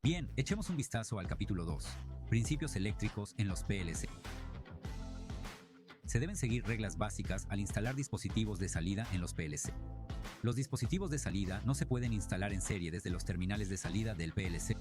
Bien, echemos un vistazo al capítulo 2. Principios eléctricos en los PLC. Se deben seguir reglas básicas al instalar dispositivos de salida en los PLC. Los dispositivos de salida no se pueden instalar en serie desde los terminales de salida del PLC.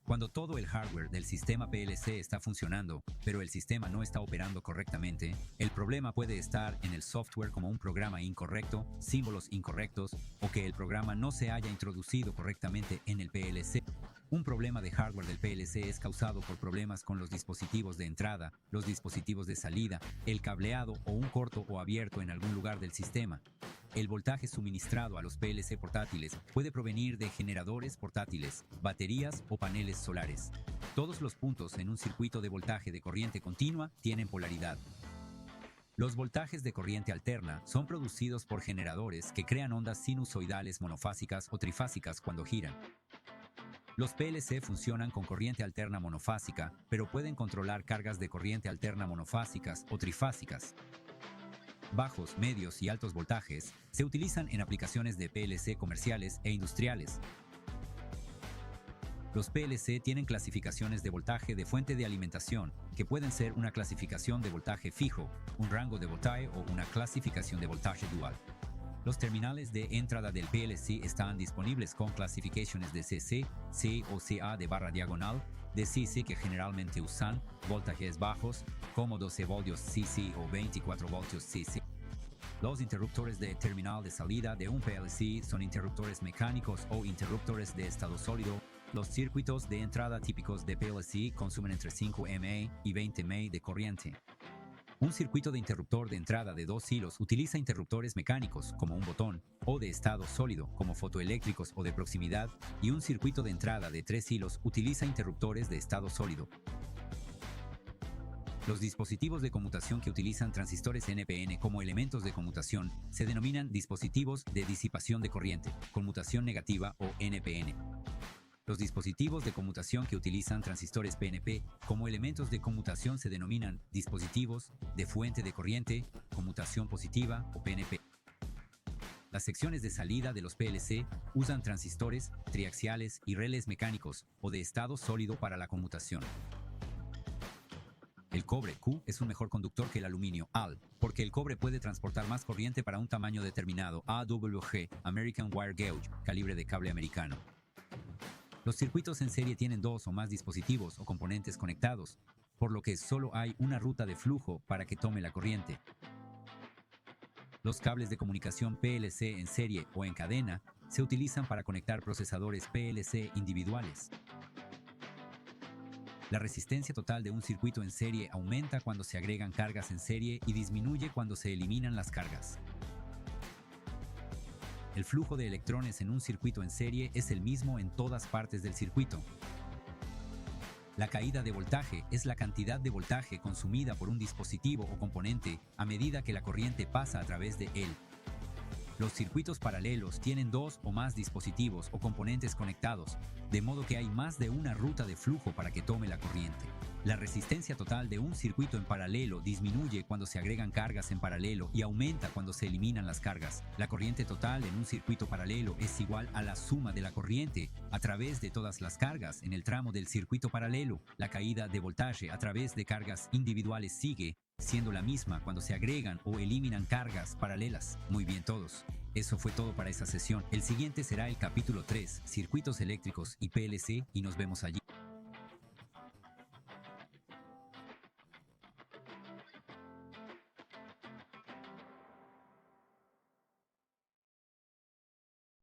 Cuando todo el hardware del sistema PLC está funcionando, pero el sistema no está operando correctamente, el problema puede estar en el software como un programa incorrecto, símbolos incorrectos, o que el programa no se haya introducido correctamente en el PLC. Un problema de hardware del PLC es causado por problemas con los dispositivos de entrada, los dispositivos de salida, el cableado o un corto o abierto en algún lugar del sistema. El voltaje suministrado a los PLC portátiles puede provenir de generadores portátiles, baterías o paneles solares. Todos los puntos en un circuito de voltaje de corriente continua tienen polaridad. Los voltajes de corriente alterna son producidos por generadores que crean ondas sinusoidales monofásicas o trifásicas cuando giran. Los PLC funcionan con corriente alterna monofásica, pero pueden controlar cargas de corriente alterna monofásicas o trifásicas. Bajos, medios y altos voltajes se utilizan en aplicaciones de PLC comerciales e industriales. Los PLC tienen clasificaciones de voltaje de fuente de alimentación, que pueden ser una clasificación de voltaje fijo, un rango de voltaje o una clasificación de voltaje dual. Los terminales de entrada del PLC están disponibles con clasificaciones de CC, C o CA de barra diagonal, de CC que generalmente usan voltajes bajos, como 12 voltios CC o 24 voltios CC. Los interruptores de terminal de salida de un PLC son interruptores mecánicos o interruptores de estado sólido. Los circuitos de entrada típicos de PLC consumen entre 5 mA y 20 mA de corriente. Un circuito de interruptor de entrada de 2 hilos utiliza interruptores mecánicos, como un botón, o de estado sólido, como fotoeléctricos o de proximidad, y un circuito de entrada de 3 hilos utiliza interruptores de estado sólido. Los dispositivos de conmutación que utilizan transistores NPN como elementos de conmutación se denominan dispositivos de disipación de corriente, conmutación negativa o NPN. Los dispositivos de conmutación que utilizan transistores PNP como elementos de conmutación se denominan dispositivos de fuente de corriente, conmutación positiva o PNP. Las secciones de salida de los PLC usan transistores, triaxiales y relés mecánicos o de estado sólido para la conmutación. El cobre Q es un mejor conductor que el aluminio Al, porque el cobre puede transportar más corriente para un tamaño determinado AWG, American Wire Gauge, calibre de cable americano. Los circuitos en serie tienen 2 o más dispositivos o componentes conectados, por lo que solo hay una ruta de flujo para que tome la corriente. Los cables de comunicación PLC en serie o en cadena se utilizan para conectar procesadores PLC individuales. La resistencia total de un circuito en serie aumenta cuando se agregan cargas en serie y disminuye cuando se eliminan las cargas. El flujo de electrones en un circuito en serie es el mismo en todas partes del circuito. La caída de voltaje es la cantidad de voltaje consumida por un dispositivo o componente a medida que la corriente pasa a través de él. Los circuitos paralelos tienen 2 o más dispositivos o componentes conectados, de modo que hay más de una ruta de flujo para que tome la corriente. La resistencia total de un circuito en paralelo disminuye cuando se agregan cargas en paralelo y aumenta cuando se eliminan las cargas. La corriente total en un circuito paralelo es igual a la suma de la corriente a través de todas las cargas en el tramo del circuito paralelo. La caída de voltaje a través de cargas individuales sigue siendo la misma cuando se agregan o eliminan cargas paralelas. Muy bien todos. Eso fue todo para esa sesión. El siguiente será el capítulo 3, circuitos eléctricos y PLC, y nos vemos allí.